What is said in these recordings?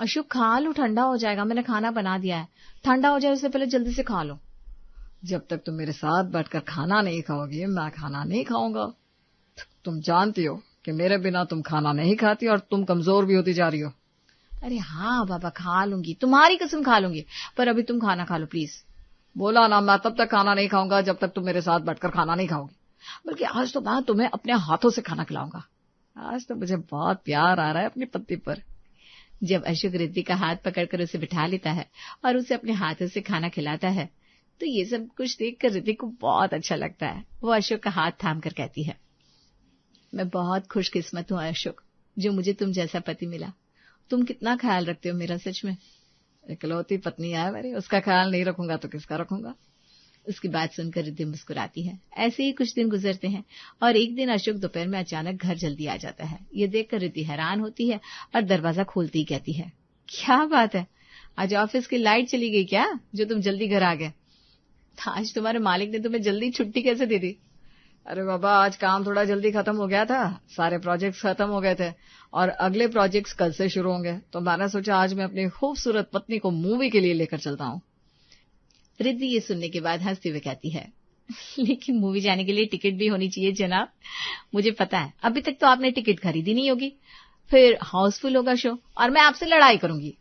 अशोक खा लो, ठंडा हो जाएगा, मैंने खाना बना दिया है, ठंडा हो जाए उससे पहले जल्दी से खा लो। जब तक तुम मेरे साथ बैठकर खाना नहीं खाओगी मैं खाना नहीं खाऊंगा। तुम जानती हो कि मेरे बिना तुम खाना नहीं खाती और तुम कमजोर भी होती जा रही हो। अरे हाँ बाबा, खा लूंगी, तुम्हारी कसम खा लूंगी, पर अभी तुम खाना खा लो प्लीज। बोला ना, मैं तब तक खाना नहीं खाऊंगा जब तक तुम मेरे साथ बैठकर खाना नहीं खाओगी। बल्कि आज तो मैं तुम्हें अपने हाथों से खाना खिलाऊंगा। आज तो मुझे बहुत प्यार आ रहा है अपनी पत्नी पर। जब अशोक रिद्धि का हाथ पकड़कर उसे बिठा लेता है और उसे अपने हाथों से खाना खिलाता है तो ये सब कुछ देखकर रिद्धि को बहुत अच्छा लगता है। वो अशोक का हाथ थाम कर कहती है, मैं बहुत खुशकिस्मत हूँ अशोक, जो मुझे तुम जैसा पति मिला। तुम कितना ख्याल रखते हो मेरा, सच में। इकलौती पत्नी है मेरी, उसका ख्याल नहीं रखूंगा तो किसका रखूंगा। उसकी बात सुनकर रिद्धि मुस्कुराती है। ऐसे ही कुछ दिन गुजरते हैं और एक दिन अशोक दोपहर में अचानक घर जल्दी आ जाता है। ये देखकर रिद्धि हैरान होती है और दरवाजा खोलती ही कहती है, क्या बात है, आज ऑफिस की लाइट चली गई क्या, जो तुम जल्दी घर आ गए? आज तुम्हारे मालिक ने तुम्हें जल्दी छुट्टी कैसे दे दी? अरे बाबा, आज काम थोड़ा जल्दी खत्म हो गया था, सारे प्रोजेक्ट्स खत्म हो गए थे और अगले प्रोजेक्ट्स कल से शुरू होंगे, तो मैंने सोचा आज मैं अपनी खूबसूरत पत्नी को मूवी के लिए लेकर चलता हूँ। रिद्धि ये सुनने के बाद हंसते हुए कहती है, लेकिन मूवी जाने के लिए टिकट भी होनी चाहिए जनाब। मुझे पता है अभी तक तो आपने टिकट खरीदी नहीं होगी, फिर हाउसफुल होगा शो और मैं आपसे लड़ाई करूंगी।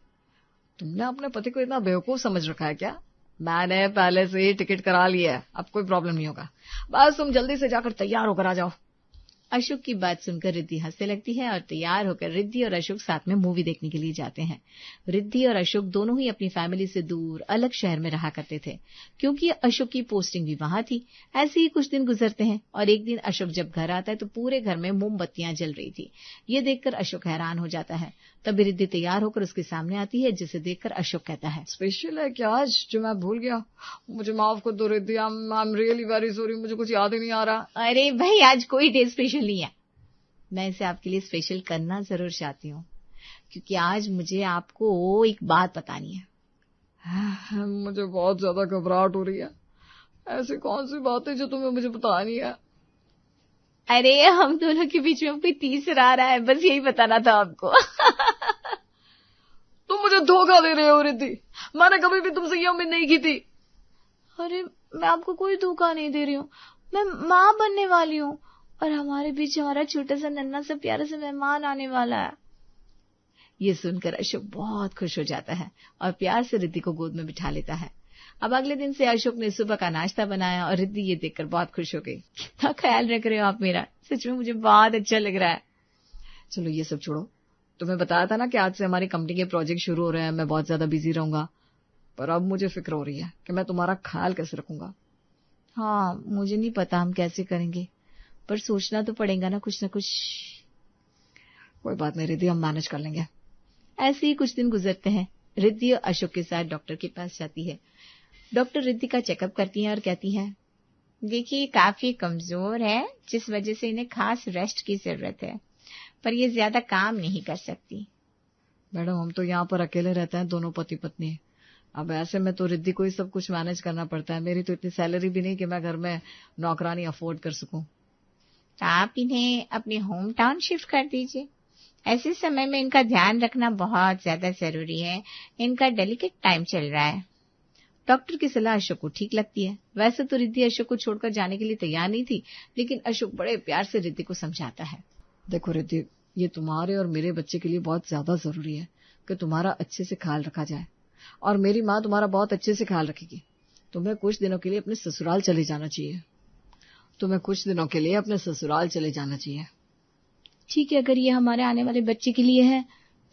तुमने अपने पति को इतना बेवकूफ समझ रखा है क्या? मैंने पहले से ही टिकट करा लिया है, अब कोई प्रॉब्लम नहीं होगा। बस तुम जल्दी से जाकर तैयार होकर आ जाओ। अशोक की बात सुनकर रिद्धि हंसने लगती है और तैयार होकर रिद्धि और अशोक साथ में मूवी देखने के लिए जाते हैं। रिद्धि और अशोक दोनों ही अपनी फैमिली से दूर अलग शहर में रहा करते थे, क्योंकि अशोक की पोस्टिंग भी वहां थी। ऐसे ही कुछ दिन गुजरते हैं और एक दिन अशोक जब घर आता है तो पूरे घर में मोमबत्तियां जल रही थी। ये देखकर अशोक हैरान हो जाता है। तभी रिद्धि तैयार होकर उसके सामने आती है, जिसे देखकर अशोक कहता है, स्पेशल है क्या आज जो मैं भूल गया? मुझे माफ कर दो Riddhi, I am really very sorry, मुझे कुछ याद ही नहीं आ रहा। अरे भाई, आज कोई डे स्पेशल नहीं है, मैं इसे आपके लिए स्पेशल करना जरूर चाहती हूँ, क्योंकि आज मुझे आपको एक बात बतानी है। मुझे बहुत ज्यादा घबराहट हो रही है। ऐसी कौन सी बात है जो तुम्हें मुझे बतानी है? अरे हम दोनों के बीच में कोई तीसरा आ रहा है, बस यही बताना था आपको। तुम मुझे धोखा दे रहे हो रिद्धि, मैंने कभी भी तुमसे ये उम्मीद नहीं की थी। अरे मैं आपको कोई धोखा नहीं दे रही हूँ, मैं माँ बनने वाली हूँ और हमारे बीच हमारा छोटा सा नन्हा सा प्यारा सा मेहमान आने वाला है। ये सुनकर अशोक बहुत खुश हो जाता है और प्यार से रिद्धि को गोद में बिठा लेता है। अब अगले दिन से अशोक ने सुबह का नाश्ता बनाया और रिद्धि ये देखकर बहुत खुश हो गई। कितना ख्याल रख रहे हो आप मेरा, सच में मुझे बहुत अच्छा लग रहा है। चलो ये सब छोड़ो, तुम्हें बताया था ना कि आज से हमारी कंपनी के प्रोजेक्ट शुरू हो रहे हैं, मैं बहुत ज्यादा बिजी रहूंगा, पर अब मुझे फिक्र हो रही है कि मैं तुम्हारा ख्याल कैसे रखूंगा। हाँ, मुझे नहीं पता हम कैसे करेंगे, पर सोचना तो पड़ेगा ना कुछ न कुछ। कोई बात नहीं रिद्धि, हम मैनेज कर लेंगे। ऐसे ही कुछ दिन गुजरते हैं। रिद्धि अशोक के साथ डॉक्टर के पास जाती है। डॉक्टर रिद्धि का चेकअप करती हैं और कहती हैं, देखिए काफी कमजोर है, जिस वजह से इन्हें खास रेस्ट की जरूरत है, पर ये ज्यादा काम नहीं कर सकती। मैडम हम तो यहाँ पर अकेले रहते हैं, दोनों पति पत्नी। अब ऐसे में तो रिद्धि को ही सब कुछ मैनेज करना पड़ता है। मेरी तो इतनी सैलरी भी नहीं कि मैं घर में नौकरानी अफोर्ड कर सकूं। तो आप इन्हें अपने होम टाउन शिफ्ट कर दीजिए। ऐसे समय में इनका ध्यान रखना बहुत ज्यादा जरूरी है, इनका डेलिकेट टाइम चल रहा है। डॉक्टर की सलाह अशोक को ठीक लगती है। वैसे तो रिद्धि अशोक को छोड़कर जाने के लिए तैयार नहीं थी, लेकिन अशोक बड़े प्यार से रिद्धि को समझाता है। देखो रिद्धि, ये तुम्हारे और मेरे बच्चे के लिए बहुत ज्यादा जरूरी है कि तुम्हारा अच्छे से ख्याल रखा जाए, और मेरी माँ तुम्हारा बहुत अच्छे से ख्याल रखेगी। तुम्हें कुछ दिनों के लिए अपने ससुराल चले जाना चाहिए। ठीक है, अगर ये हमारे आने वाले बच्चे के लिए है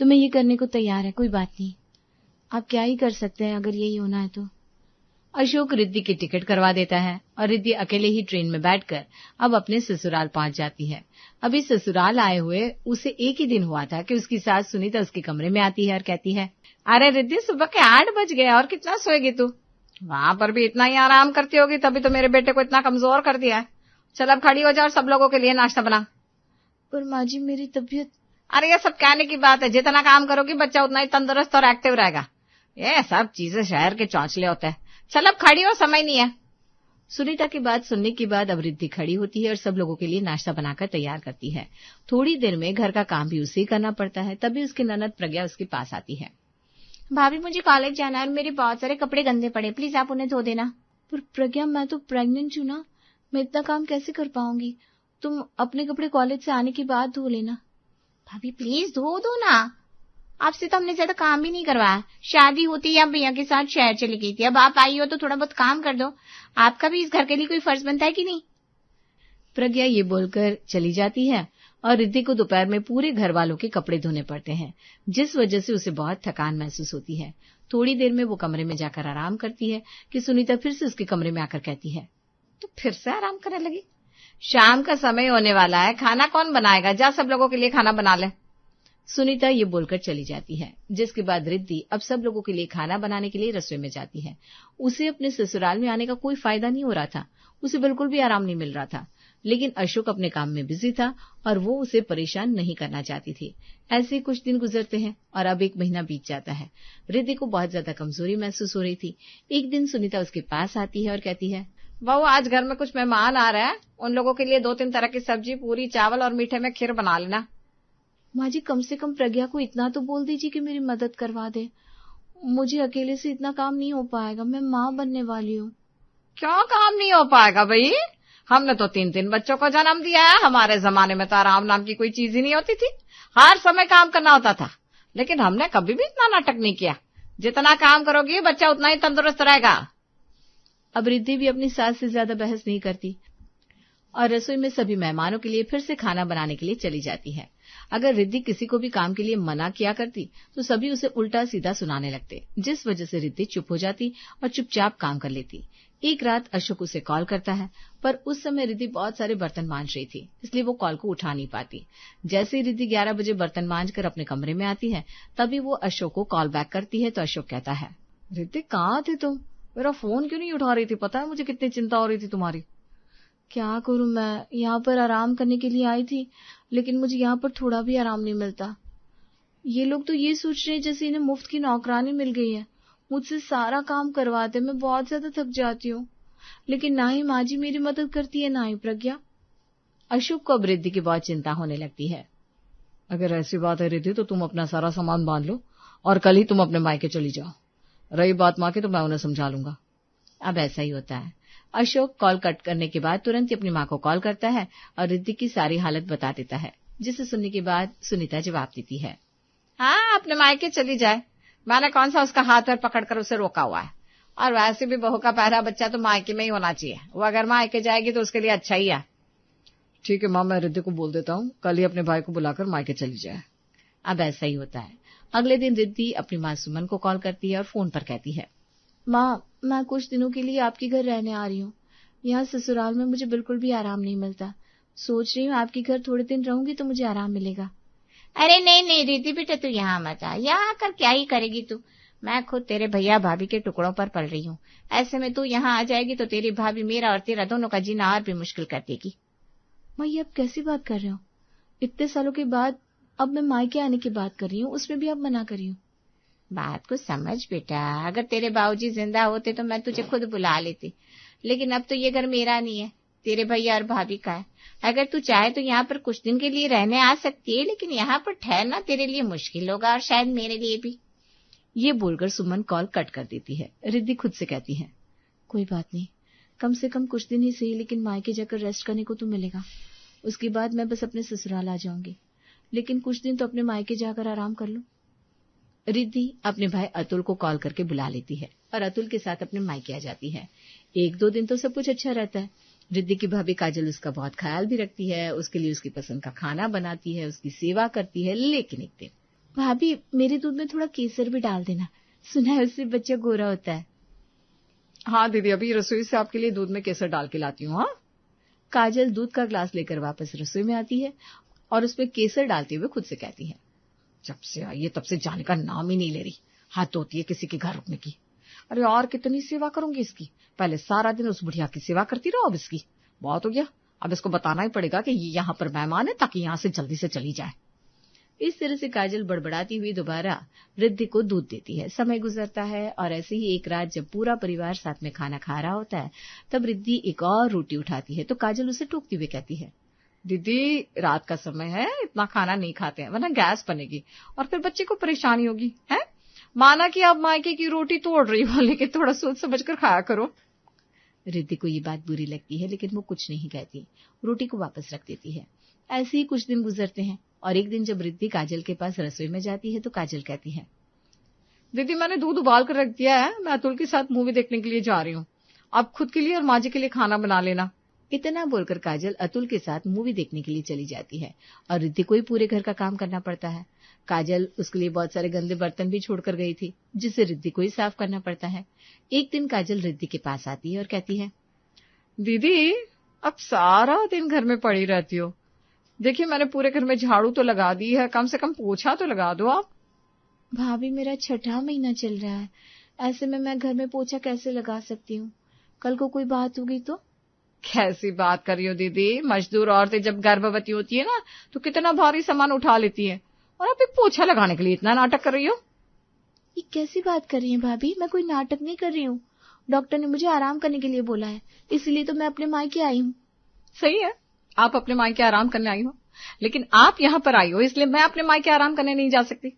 तो मैं ये करने को तैयार है, कोई बात नहीं। आप क्या ही कर सकते हैं अगर यही होना है तो। अशोक रिद्धि की टिकट करवा देता है और रिद्धि अकेले ही ट्रेन में बैठकर अब अपने ससुराल पहुंच जाती है। अभी ससुराल आए हुए उसे एक ही दिन हुआ था कि उसकी सास सुनीता उसके कमरे में आती है और कहती है, अरे रिद्धि, सुबह के 8 बज गए और कितना सोएगी तू? वहां पर भी इतना ही आराम करती होगी, तभी तो मेरे बेटे को इतना कमजोर कर दिया है। चल अब खड़ी हो जा और सब लोगों के लिए नाश्ता बना। पर माँ जी मेरी तबीयत। अरे ये सब कहने की बात है, जितना काम करोगी बच्चा उतना ही तंदुरुस्त और एक्टिव रहेगा। ये सब चीजें शहर के चौंचले होते हैं। चल अब खड़ी हो, समय नहीं है। सुनीता की बात सुनने के बाद अब रिद्धि खड़ी होती है और सब लोगों के लिए नाश्ता बनाकर तैयार करती है। थोड़ी देर में घर का काम भी उसे ही करना पड़ता है। तभी उसकी ननद प्रज्ञा उसके पास आती है। भाभी, मुझे कॉलेज जाना है और मेरे बहुत सारे कपड़े गंदे पड़े, प्लीज आप उन्हें धो देना। पर प्रज्ञा, मैं तो प्रेग्नेंट हूँ ना, मैं इतना काम कैसे कर पाऊंगी? तुम अपने कपड़े कॉलेज से आने के बाद धो लेना। भाभी प्लीज धो दो ना, आपसे तो हमने ज्यादा काम भी नहीं करवाया। शादी होती या भैया के साथ शहर चली गई थी, अब आप आई हो तो थोड़ा बहुत काम कर दो। आपका भी इस घर के लिए कोई फर्ज बनता है कि नहीं? प्रज्ञा ये बोलकर चली जाती है और रिद्धि को दोपहर में पूरे घर वालों के कपड़े धोने पड़ते हैं, जिस वजह से उसे बहुत थकान महसूस होती है। थोड़ी देर में वो कमरे में जाकर आराम करती है कि सुनीता फिर से उसके कमरे में आकर कहती है, तो फिर से आराम करने लगी? शाम का समय होने वाला है, खाना कौन बनाएगा? जा सब लोगों के लिए खाना बना ले। सुनीता ये बोलकर चली जाती है, जिसके बाद रिद्धि अब सब लोगों के लिए खाना बनाने के लिए रसोई में जाती है। उसे अपने ससुराल में आने का कोई फायदा नहीं हो रहा था, उसे बिल्कुल भी आराम नहीं मिल रहा था। लेकिन अशोक अपने काम में बिजी था और वो उसे परेशान नहीं करना चाहती थी। ऐसे कुछ दिन गुजरते हैं और अब 1 महीना बीत जाता है। रिद्धि को बहुत ज्यादा कमजोरी महसूस हो रही थी। एक दिन सुनीता उसके पास आती है और कहती है, बहू, आज घर में कुछ मेहमान आ रहे हैं, उन लोगों के लिए 2-3 तरह की सब्जी, पूरी, चावल और मीठे में खीर बना लेना। माँ जी, कम से कम प्रज्ञा को इतना तो बोल दीजिए कि मेरी मदद करवा दे। मुझे अकेले से इतना काम नहीं हो पाएगा, मैं माँ बनने वाली हूँ। क्यों काम नहीं हो पाएगा भाई? हमने तो 3-3 बच्चों को जन्म दिया है। हमारे जमाने में तो आराम नाम की कोई चीज ही नहीं होती थी, हर समय काम करना होता था। लेकिन हमने कभी भी इतना नाटक नहीं किया। जितना काम करोगी बच्चा उतना ही तंदुरुस्त रहेगा। अब रिद्धि भी अपनी सास से ज्यादा बहस नहीं करती और रसोई में सभी मेहमानों के लिए फिर से खाना बनाने के लिए चली जाती है। अगर रिद्धि किसी को भी काम के लिए मना किया करती तो सभी उसे उल्टा सीधा सुनाने लगते, जिस वजह से रिद्धि चुप हो जाती और चुपचाप काम कर लेती। एक रात अशोक उसे कॉल करता है, पर उस समय रिद्धि बहुत सारे बर्तन मांज रही थी, इसलिए वो कॉल को उठा नहीं पाती। जैसे ही रिद्धि 11 बजे बर्तन मांज कर अपने कमरे में आती है, तभी वो अशोक को कॉल बैक करती है। तो अशोक कहता है, रिद्धि कहाँ थे तुम? मेरा फोन क्यों नहीं उठा रही थी? पता है मुझे कितनी चिंता हो रही थी तुम्हारी। क्या करूं, मैं यहाँ पर आराम करने के लिए आई थी, लेकिन मुझे यहाँ पर थोड़ा भी आराम नहीं मिलता। ये लोग तो ये सोच रहे हैं जैसे इन्हें मुफ्त की नौकरानी मिल गई है, मुझसे सारा काम करवाते। मैं बहुत ज्यादा थक जाती हूँ, लेकिन ना ही माँ जी मेरी मदद करती है, ना ही प्रज्ञा। अशोक को अब रिद्धि की बहुत चिंता होने लगती है। अगर ऐसी बात है रिद्धि, तो तुम अपना सारा सामान बांध लो और कल ही तुम अपने मायके चली जाओ। रही बात माँ की, तो मैं उन्हें समझा लूंगा। अब ऐसा ही होता है। अशोक कॉल कट करने के बाद तुरंत ही अपनी माँ को कॉल करता है और रिद्धि की सारी हालत बता देता है, जिसे सुनने के बाद सुनीता जवाब देती है, हाँ, अपने मायके चली जाए। मैंने कौन सा उसका हाथ पैर पकड़कर उसे रोका हुआ है। और वैसे भी बहू का पहला बच्चा तो मायके में ही होना चाहिए। वो अगर मायके जाएगी तो उसके लिए अच्छा ही है। ठीक है माँ, मैं रिद्धि को बोल देता हूँ, कल ही अपने भाई को बुलाकर मायके चली जाए। अब ऐसा ही होता है। अगले दिन रिद्धि अपनी माँ सुमन को कॉल करती है और फोन पर कहती है, माँ, मैं कुछ दिनों के लिए आपके घर रहने आ रही हूँ। यहाँ ससुराल में मुझे बिल्कुल भी आराम नहीं मिलता। सोच रही हूँ आपके घर थोड़े दिन रहूंगी तो मुझे आराम मिलेगा। अरे नहीं नहीं रिद्धि बेटा, तू यहाँ मत आ। यहाँ आकर क्या ही करेगी तू? मैं खुद तेरे भैया भाभी के टुकड़ों पर पल रही हूँ। ऐसे में तू यहाँ आ जाएगी तो तेरी भाभी मेरा और तेरा दोनों का जीना और भी मुश्किल कर देगी। माँ, ये आप कैसी बात कर रहे हो? इतने सालों के बाद अब मैं मायके आने की बात कर रही हूँ, उसमें भी आप मना कर रही हूँ। बात को समझ बेटा, अगर तेरे बाबूजी जिंदा होते तो मैं तुझे खुद बुला लेती, लेकिन अब तो ये घर मेरा नहीं है, तेरे भैया और भाभी का है। अगर तू चाहे तो यहाँ पर कुछ दिन के लिए रहने आ सकती है, लेकिन यहाँ पर ठहरना तेरे लिए मुश्किल होगा और शायद मेरे लिए भी। ये बोलकर सुमन कॉल कट कर देती है। रिद्धि खुद से कहती है, कोई बात नहीं, कम से कम कुछ दिन ही सही, लेकिन मायके जाकर रेस्ट करने को तो मिलेगा। उसके बाद मैं बस अपने ससुराल आ जाऊंगी, लेकिन कुछ दिन तो अपने मायके जाकर आराम कर लूं। रिद्धि अपने भाई अतुल को कॉल करके बुला लेती है और अतुल के साथ अपने मायके आ जाती है। 1-2 दिन तो सब कुछ अच्छा रहता है। रिद्धि की भाभी काजल उसका बहुत ख्याल भी रखती है, उसके लिए उसकी पसंद का खाना बनाती है, उसकी सेवा करती है। लेकिन एक दिन, भाभी मेरे दूध में थोड़ा केसर भी डाल देना, सुना है उससे बच्चा गोरा होता है। हाँ दीदी, अभी रसोई से आपके लिए दूध में केसर डाल के लाती हूँ। हाँ। काजल दूध का ग्लास लेकर वापस रसोई में आती है और उसमें केसर डालते हुए खुद से कहती है, जब से आई है तब से जाने का नाम ही नहीं ले रही। हाथ होती है किसी के घर रुकने की। अरे और कितनी सेवा करूंगी इसकी? पहले सारा दिन उस बुढ़िया की सेवा करती रहो, अब इसकी बहुत हो गया। अब इसको बताना ही पड़ेगा कि ये यहाँ पर मेहमान है, ताकि यहाँ से जल्दी से चली जाए। इस तरह से काजल बड़बड़ाती हुई दोबारा रिद्धि को दूध देती है। समय गुजरता है और ऐसे ही एक रात जब पूरा परिवार साथ में खाना खा रहा होता है, तब रिद्धि एक और रोटी उठाती है तो काजल उसे टोकती हुए कहती है, दीदी रात का समय है, इतना खाना नहीं खाते हैं वरना गैस बनेगी और फिर बच्चे को परेशानी होगी है। माना कि आप मायके की रोटी तोड़ रही हो, लेकिन थोड़ा सोच समझ कर खाया करो। रिद्धि को ये बात बुरी लगती है लेकिन वो कुछ नहीं कहती, रोटी को वापस रख देती है। ऐसे ही कुछ दिन गुजरते हैं और एक दिन जब रिद्धि काजल के पास रसोई में जाती है तो काजल कहती है, दीदी मैंने दूध उबाल कर रख दिया है, मैं अतुल के साथ मूवी देखने के लिए जा रही हूँ, आप खुद के लिए और माँ जी के लिए खाना बना लेना। इतना बोलकर काजल अतुल के साथ मूवी देखने के लिए चली जाती है और रिद्धि को ही पूरे घर का काम करना पड़ता है। काजल उसके लिए बहुत सारे गंदे बर्तन भी छोड़कर गई थी जिसे रिद्धि को ही साफ करना पड़ता है। एक दिन काजल रिद्धि के पास आती है और कहती है, दीदी अब सारा दिन घर में पड़ी रहती हो, देखिए मैंने पूरे घर में झाड़ू तो लगा दी है, कम से कम पोछा तो लगा दो आप। भाभी मेरा 6ठा महीना चल रहा है, ऐसे में मैं घर में पोछा कैसे लगा सकती हूँ, कल को कोई बात होगी तो। कैसी बात कर रही हो दीदी, मजदूर औरतें जब गर्भवती होती है ना तो कितना भारी सामान उठा लेती है और आप एक पोछा लगाने के लिए इतना नाटक कर रही हो। ये कैसी बात कर रही हैं भाभी, मैं कोई नाटक नहीं कर रही हूँ, डॉक्टर ने मुझे आराम करने के लिए बोला है, इसलिए तो मैं अपने मायके आई हूँ। सही है, आप अपने मायके आराम करने आई हो, लेकिन आप यहाँ पर आई हो इसलिए मैं अपने मायके आराम करने नहीं जा सकती।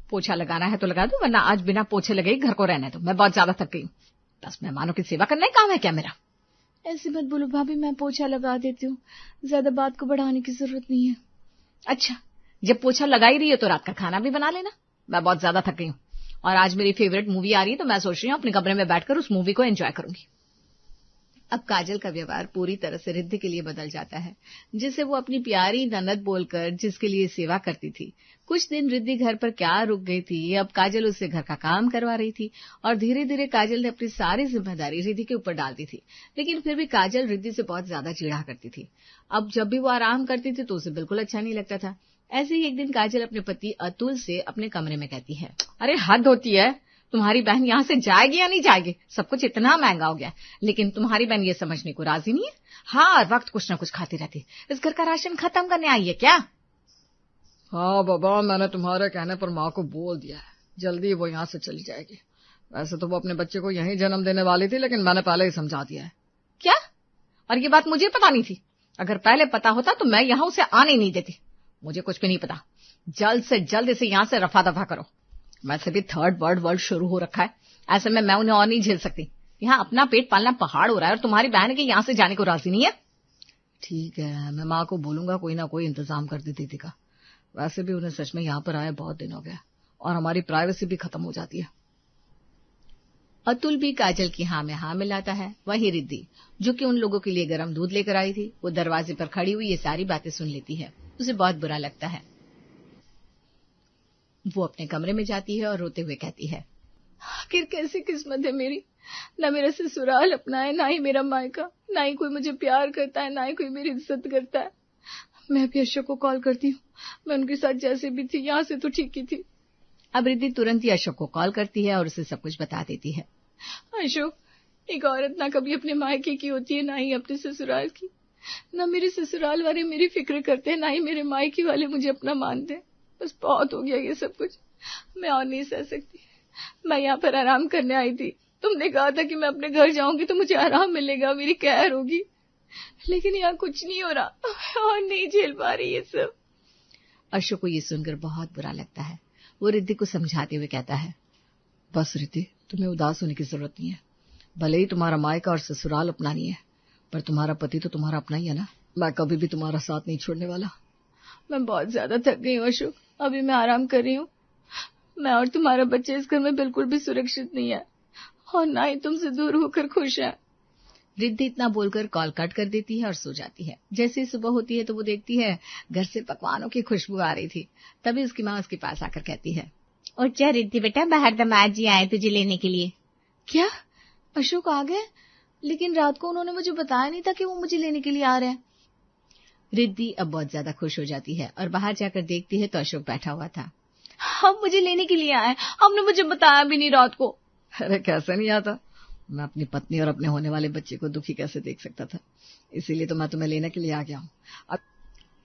पोछा लगाना है तो लगा दो, वरना आज बिना पोछे लगे घर को रहने दो, मैं बहुत ज्यादा थक गई हूँ। बस मेहमानों की सेवा करना ही काम है क्या मेरा। ऐसे मत बोलो भाभी, मैं पोछा लगा देती हूँ, ज्यादा बात को बढ़ाने की जरूरत नहीं है। अच्छा, जब पोछा लगा ही रही है तो रात का खाना भी बना लेना, मैं बहुत ज्यादा थक गई हूँ और आज मेरी फेवरेट मूवी आ रही है तो मैं सोच रही हूँ अपने कमरे में बैठकर उस मूवी को एंजॉय करूंगी। अब काजल का व्यवहार पूरी तरह से रिद्धि के लिए बदल जाता है, जिसे वो अपनी प्यारी ननद बोलकर जिसके लिए सेवा करती थी। कुछ दिन रिद्धि घर पर क्या रुक गई थी, अब काजल उससे घर का काम करवा रही थी और धीरे धीरे काजल ने अपनी सारी जिम्मेदारी रिद्धि के ऊपर डाल दी थी। लेकिन फिर भी काजल रिद्धि से बहुत ज्यादा चिढ़ा करती थी। अब जब भी वो आराम करती थी तो उसे बिल्कुल अच्छा नहीं लगता था। ऐसे ही एक दिन काजल अपने पति अतुल से अपने कमरे में कहती है, अरे हद होती है, तुम्हारी बहन यहाँ से जाएगी या नहीं जाएगी, सब कुछ इतना महंगा हो गया, लेकिन तुम्हारी बहन ये समझने को राजी नहीं है। हाँ, वक्त कुछ न कुछ खाती रहती, इस घर का राशन खत्म करने आई है क्या। हाँ बाबा, मैंने तुम्हारे कहने पर माँ को बोल दिया है, जल्दी वो यहाँ से चली जाएगी। वैसे तो वो अपने बच्चे को यहीं जन्म देने वाली थी, लेकिन मैंने पहले ही समझा दिया है। क्या? और ये बात मुझे पता नहीं थी, अगर पहले पता होता तो मैं यहाँ उसे आने नहीं देती। मुझे कुछ भी नहीं पता, जल्द से जल्द इसे यहाँ से रफा दफा करो। वैसे भी थर्ड वर्ल्ड शुरू हो रखा है, ऐसे में मैं उन्हें और नहीं झेल सकती। यहाँ अपना पेट पालना पहाड़ हो रहा है और तुम्हारी बहन के यहाँ से जाने को राजी नहीं है। ठीक है, मैं माँ को बोलूंगा कोई ना कोई इंतजाम कर दी दीदी का। वैसे भी उन्हें सच में यहाँ पर आए बहुत दिन हो गया और हमारी प्राइवेसी भी खत्म हो जाती है। अतुल भी काजल की हाँ में हाँ मिलाता है। वहीं रिद्धि, जो कि उन लोगों के लिए गर्म दूध लेकर आई थी, वो दरवाजे पर खड़ी हुई ये सारी बातें सुन लेती है। उसे बहुत बुरा लगता है। वो अपने कमरे में जाती है और रोते हुए कहती है, आखिर कैसी किस्मत है मेरी, न मेरा ससुराल अपना है, ना ही मेरा मायका, ना ही कोई मुझे प्यार करता है, ना ही कोई मेरी इज्जत करता है। मैं भी अशोक को कॉल करती हूँ, मैं उनके साथ जैसे भी थी यहाँ से तो ठीक ही थी। अब रिद्धि तुरंत ही अशोक को कॉल करती है और उसे सब कुछ बता देती है। अशोक, एक औरत ना कभी अपने मायके की होती है, ना ही अपने ससुराल की। ना मेरे ससुराल वाले मेरी फिक्र करते हैं, ना ही मेरे मायके वाले मुझे अपना मानते हैं। बस बहुत हो गया ये सब कुछ, मैं और नहीं सह सकती। मैं यहाँ पर आराम करने आई थी, तुमने कहा था कि मैं अपने घर जाऊंगी तो मुझे आराम मिलेगा, मेरी खैर होगी, लेकिन यहाँ कुछ नहीं हो रहा, और नहीं झेल पा रही ये सब। अशोक को ये सुनकर बहुत बुरा लगता है। वो रिद्धि को समझाते हुए कहता है, बस रिद्धि, तुम्हें उदास होने की जरूरत नहीं है। भले ही तुम्हारा मायका और ससुराल अपना नहीं है, पर तुम्हारा पति तो तुम्हारा अपना ही है ना। मैं कभी भी तुम्हारा साथ नहीं छोड़ने वाला। मैं बहुत ज्यादा थक गई हूँ अशोक, अभी मैं आराम कर रही हूँ। मैं और तुम्हारा बच्चे इस घर में बिल्कुल भी सुरक्षित नहीं है और ना ही तुमसे दूर होकर खुश है। रिद्धि इतना बोलकर कॉल कट कर देती है और सो जाती है। जैसे ही सुबह होती है तो वो देखती है घर से पकवानों की खुशबू आ रही थी। तभी उसकी माँ उसके पास आकर कहती है, और क्या रिद्धि बेटा, बाहर दामाद जी आए तुझे लेने के लिए। क्या? अशोक आ गए? लेकिन रात को उन्होंने मुझे बताया नहीं था कि वो मुझे लेने के लिए आ रहे हैं। रिद्धि अब बहुत ज्यादा खुश हो जाती है और बाहर जाकर देखती है तो अशोक बैठा हुआ था। हम मुझे लेने के लिए आए, हमने मुझे बताया भी नहीं रात को। अरे कैसे नहीं आता, मैं अपनी पत्नी और अपने होने वाले बच्चे को दुखी कैसे देख सकता था, इसीलिए तो मैं तुम्हें लेने के लिए आ गया हूँ।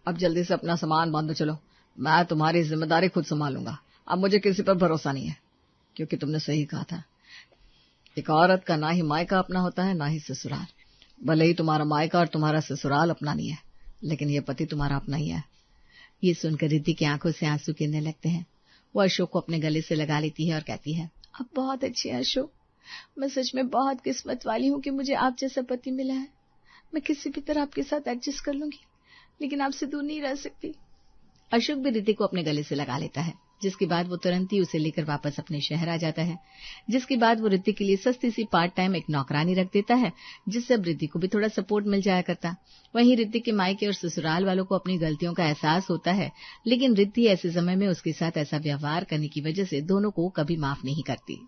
अब जल्दी से अपना सामान बांधो, चलो, मैं तुम्हारी जिम्मेदारी खुद संभालूंगा। अब मुझे किसी पर भरोसा नहीं है, क्योंकि तुमने सही कहा था, एक औरत का ना ही मायका अपना होता है ना ही ससुराल। भले ही तुम्हारा मायका और तुम्हारा ससुराल अपना नहीं है, लेकिन ये पति तुम्हारा अपना ही है। ये सुनकर रिद्धि की आंखों से आंसू गिरने लगते हैं। वो अशोक को अपने गले से लगा लेती है और कहती है, आप बहुत अच्छे हैं अशोक, मैं सच में बहुत किस्मत वाली हूँ कि मुझे आप जैसा पति मिला है। मैं किसी भी तरह आपके साथ एडजस्ट कर लूंगी, लेकिन आपसे दूर नहीं रह सकती। अशोक भी रिद्धि को अपने गले से लगा लेता है, जिसके बाद वो तुरंत ही उसे लेकर वापस अपने शहर आ जाता है। जिसके बाद वो रिद्धि के लिए सस्ती सी पार्ट टाइम एक नौकरानी रख देता है, जिससे अब रिद्धि को भी थोड़ा सपोर्ट मिल जाया करता। वहीं रिद्धि के मायके और ससुराल वालों को अपनी गलतियों का एहसास होता है, लेकिन रिद्धि ऐसे समय में उसके साथ ऐसा व्यवहार करने की वजह से दोनों को कभी माफ नहीं करती।